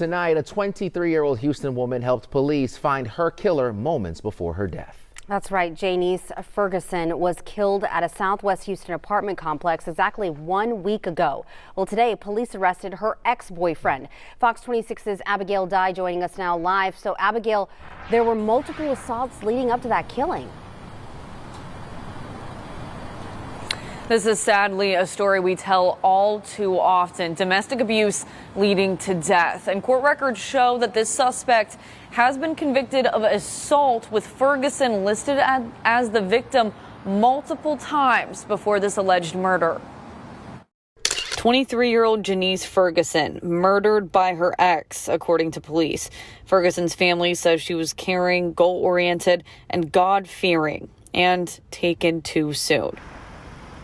Tonight, a 23-year-old Houston woman helped police find her killer moments before her death. That's right. Jaynice Ferguson was killed at a Southwest Houston apartment complex exactly 1 week ago. Well, today, police arrested her ex-boyfriend. Fox 26's Abigail Dye joining us now live. So, Abigail, there were multiple assaults leading up to that killing. This is sadly a story we tell all too often. Domestic abuse leading to death. And court records show that this suspect has been convicted of assault, with Ferguson listed as the victim multiple times before this alleged murder. 23-year-old Jaynice Ferguson murdered by her ex, according to police. Ferguson's family says she was caring, goal-oriented, and God-fearing, and taken too soon.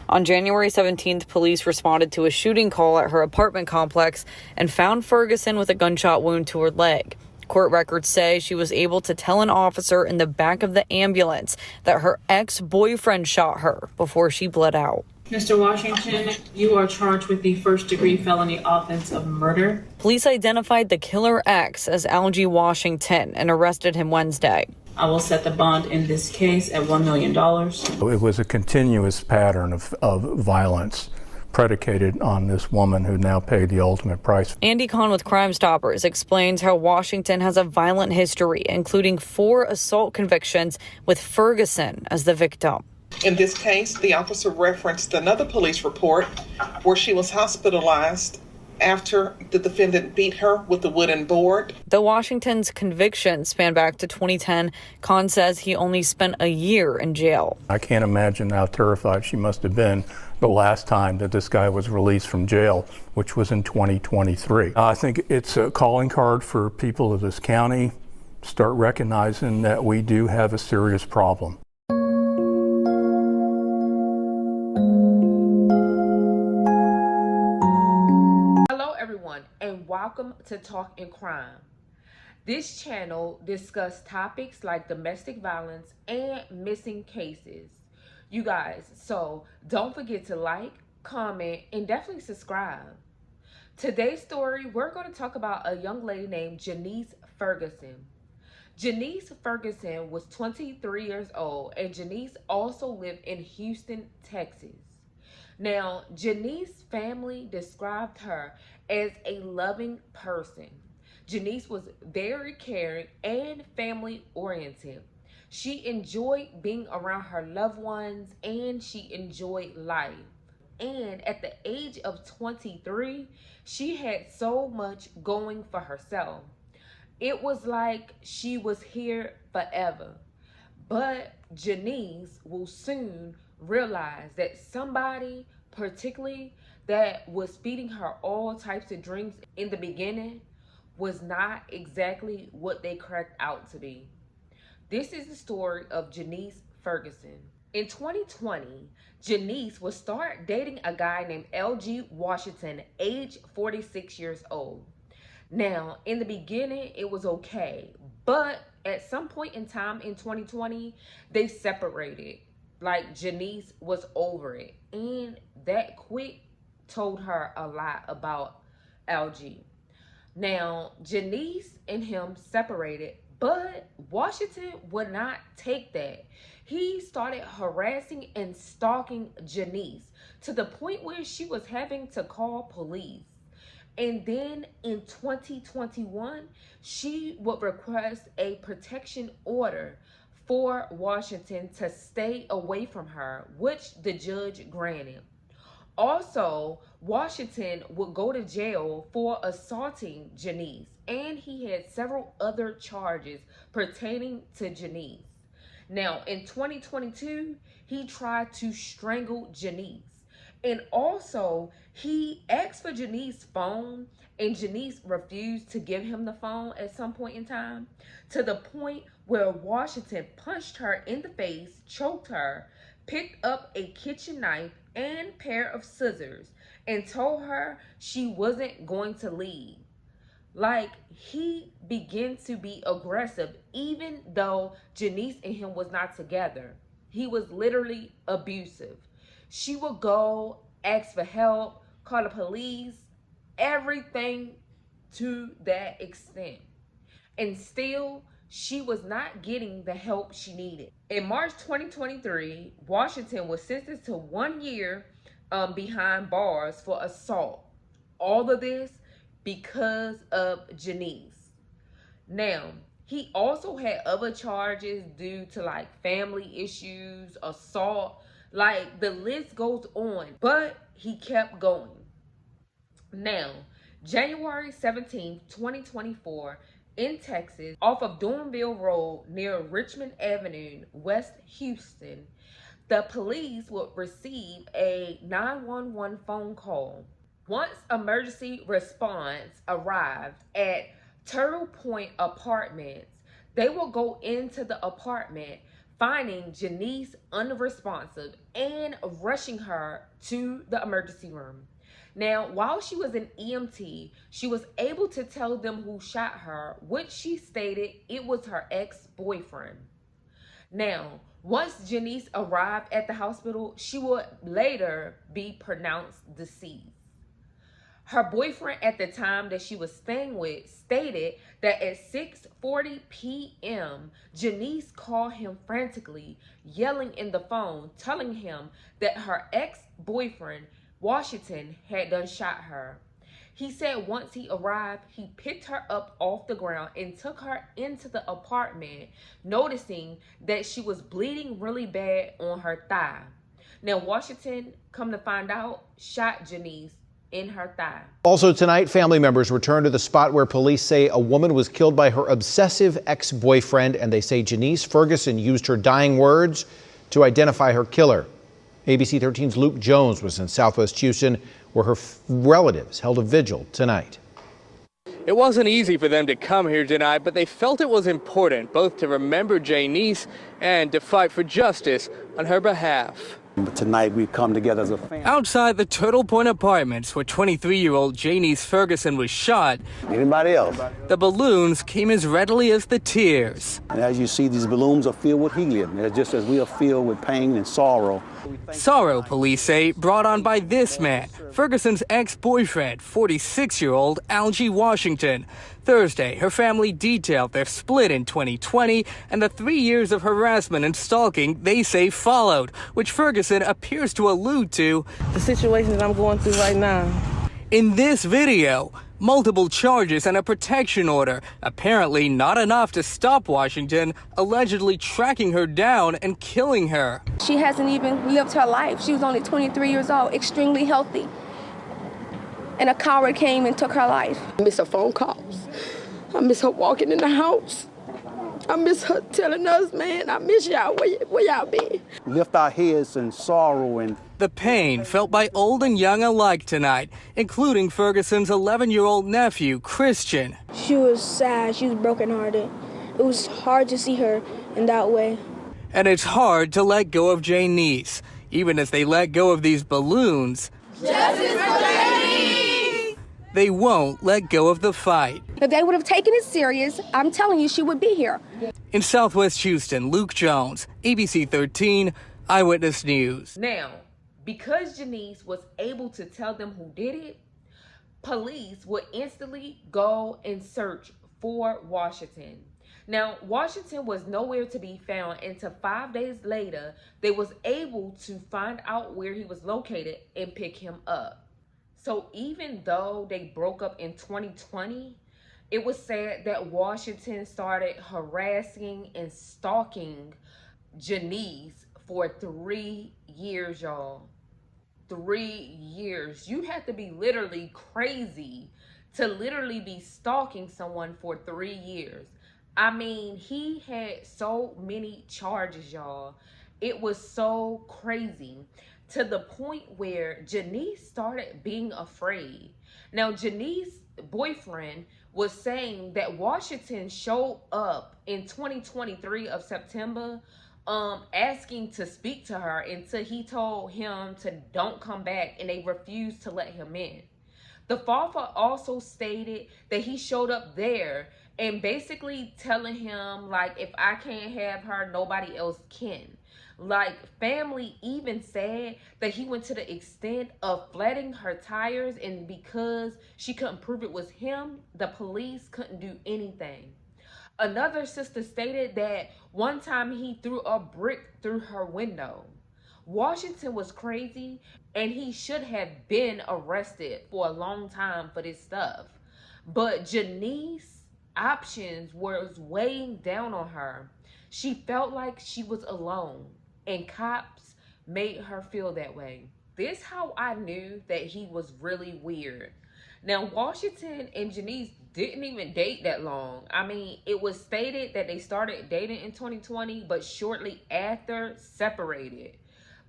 On January 17th, police responded to a shooting call at her apartment complex and found Ferguson with a gunshot wound to her leg. Court records say she was able to tell an officer in the back of the ambulance that her ex-boyfriend shot her before she bled out. Mr. Washington, you are charged with the first-degree felony offense of murder. Police identified the killer ex as Algie Washington and arrested him Wednesday. I will set the bond in this case at $1 million. It was a continuous pattern of violence predicated on this woman who now paid the ultimate price. Andy Kahn with Crime Stoppers explains how Washington has a violent history, including 4 assault convictions with Ferguson as the victim. In this case, the officer referenced another police report where she was hospitalized after the defendant beat her with a wooden board. Though Washington's convictions span back to 2010, Kahn says he only spent a year in jail. I can't imagine how terrified she must have been the last time that this guy was released from jail, which was in 2023. I think it's a calling card for people of this county. Start recognizing that we do have a serious problem. And welcome to Talking Crime. This channel discusses topics like domestic violence and missing cases. You guys, so don't forget to like, comment, and definitely subscribe. Today's story, we're going to talk about a young lady named Jaynice Ferguson. Jaynice Ferguson was 23 years old, and Jaynice also lived in Houston, Texas. Now, Jaynice's family described her as a loving person. Jaynice was very caring and family-oriented. She enjoyed being around her loved ones, and she enjoyed life. And at the age of 23, she had so much going for herself. It was like she was here forever. But Jaynice will soon realize that somebody, particularly that was feeding her all types of drinks in the beginning, was not exactly what they cracked out to be. This is the story of Jaynice Ferguson. In 2020, Jaynice would start dating a guy named Algie Washington, age 46 years old. Now, in the beginning, it was okay, but at some point in time in 2020, they separated. Like, Jaynice was over it, and that quick told her a lot about Algie. Now, Jaynice and him separated, but Washington would not take that. He started harassing and stalking Jaynice to the point where she was having to call police. And then in 2021, she would request a protection order for Washington to stay away from her, which the judge granted. Also, Washington would go to jail for assaulting Jaynice, and he had several other charges pertaining to Jaynice. Now, in 2022, he tried to strangle Jaynice. And also, he asked for Jaynice's phone, and Jaynice refused to give him the phone at some point in time, to the point where Washington punched her in the face, choked her, picked up a kitchen knife and pair of scissors, and told her she wasn't going to leave. Like, he began to be aggressive, even though Jaynice and him was not together. He was literally abusive. She would go, ask for help, call the police, everything to that extent. And still, she was not getting the help she needed. In March 2023, Washington was sentenced to 1 year behind bars for assault. All of this because of Jaynice. Now, he also had other charges due to like family issues, assault, like the list goes on, but he kept going. Now, January 17th, 2024, in Texas, off of Dornville Road near Richmond Avenue, West Houston, the police would receive a 911 phone call. Once emergency response arrived at Turtle Point Apartments, they will go into the apartment, finding Jaynice unresponsive and rushing her to the emergency room. Now, while she was an EMT, she was able to tell them who shot her, which she stated it was her ex-boyfriend. Now, once Jaynice arrived at the hospital, she would later be pronounced deceased. Her boyfriend at the time that she was staying with stated that at 6:40 p.m., Jaynice called him frantically, yelling in the phone, telling him that her ex-boyfriend, Washington, had done shot her. He said once he arrived, he picked her up off the ground and took her into the apartment, noticing that she was bleeding really bad on her thigh. Now, Washington, come to find out, shot Jaynice in her thigh. Also tonight, family members returned to the spot where police say a woman was killed by her obsessive ex-boyfriend, and they say Jaynice Ferguson used her dying words to identify her killer. ABC 13's Luke Jones was in Southwest Houston, where her relatives held a vigil tonight. It wasn't easy for them to come here tonight, but they felt it was important both to remember Jaynice and to fight for justice on her behalf. But tonight we come together as a family. Outside the Turtle Point Apartments, where 23-year-old Jaynice Ferguson was shot, Anybody else? the balloons came as readily as the tears. And as you see, these balloons are filled with helium. They're just as we are filled with pain and sorrow. Sorrow, police say, brought on by this man, Ferguson's ex-boyfriend, 46-year-old Algie Washington. Thursday, her family detailed their split in 2020 and the 3 years of harassment and stalking they say followed, which Ferguson appears to allude to the situation that I'm going through right now. In this video, multiple charges and a protection order, apparently not enough to stop Washington, allegedly tracking her down and killing her. She hasn't even lived her life. She was only 23 years old, extremely healthy. And a coward came and took her life. I miss her phone calls. I miss her walking in the house. I miss her telling us, man, I miss y'all. Where y'all been? Lift our heads in sorrow and the pain felt by old and young alike tonight, including Ferguson's 11-year-old nephew, Christian. She was sad. She was brokenhearted. It was hard to see her in that way. And it's hard to let go of Jaynice, even as they let go of these balloons. Justice for Jaynice! They won't let go of the fight. If they would have taken it serious, I'm telling you, she would be here. In Southwest Houston, Luke Jones, ABC 13, Eyewitness News. Now, because Jaynice was able to tell them who did it, police would instantly go and search for Washington. Now, Washington was nowhere to be found until 5 days later, they was able to find out where he was located and pick him up. So even though they broke up in 2020, it was said that Washington started harassing and stalking Jaynice for 3 years, y'all. 3 years. You have to be literally crazy to literally be stalking someone for 3 years. I mean, he had so many charges, y'all. It was so crazy to the point where Jaynice started being afraid. Now, Jaynice's boyfriend was saying that Washington showed up in 2023 of September asking to speak to her until he told him to don't come back, and they refused to let him in. The father also stated that he showed up there and basically telling him, like, if I can't have her, nobody else can. Like, family even said that he went to the extent of flatting her tires, and because she couldn't prove it was him, the police couldn't do anything. Another sister stated that one time he threw a brick through her window. Washington was crazy, and he should have been arrested for a long time for this stuff. But Jaynice's options was weighing down on her. She felt like she was alone, and cops made her feel that way. This how I knew that he was really weird. Now, Washington and Jaynice didn't even date that long. I mean, it was stated that they started dating in 2020, but shortly after separated.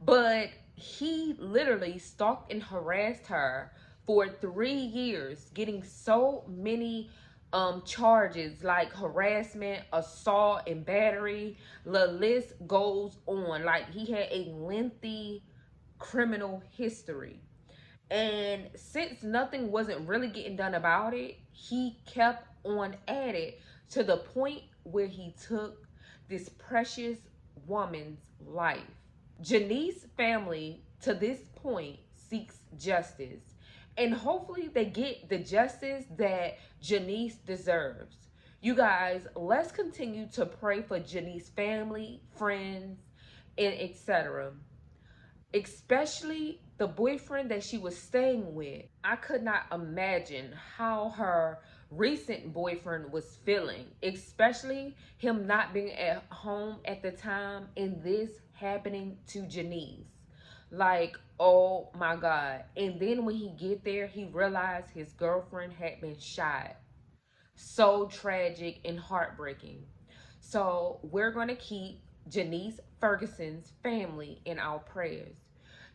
But he literally stalked and harassed her for 3 years, getting so many charges like harassment, assault, and battery. The list goes on. Like, he had a lengthy criminal history. And since nothing wasn't really getting done about it, he kept on at it to the point where he took this precious woman's life. Jaynice's family to this point seeks justice, and hopefully they get the justice that Jaynice deserves. You guys, let's continue to pray for Jaynice's family, friends, and etc. Especially the boyfriend that she was staying with. I could not imagine how her recent boyfriend was feeling, especially him not being at home at the time and this happening to Jaynice. Like, oh my God. And then when he get there, he realized his girlfriend had been shot. So tragic and heartbreaking. So we're going to keep Jaynice Ferguson's family in our prayers.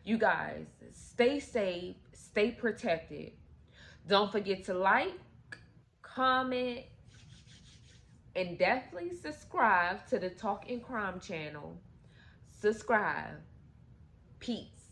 You guys, stay safe, stay protected. Don't forget to like, comment, and definitely subscribe to the Talk and Crime channel. Subscribe. Peace.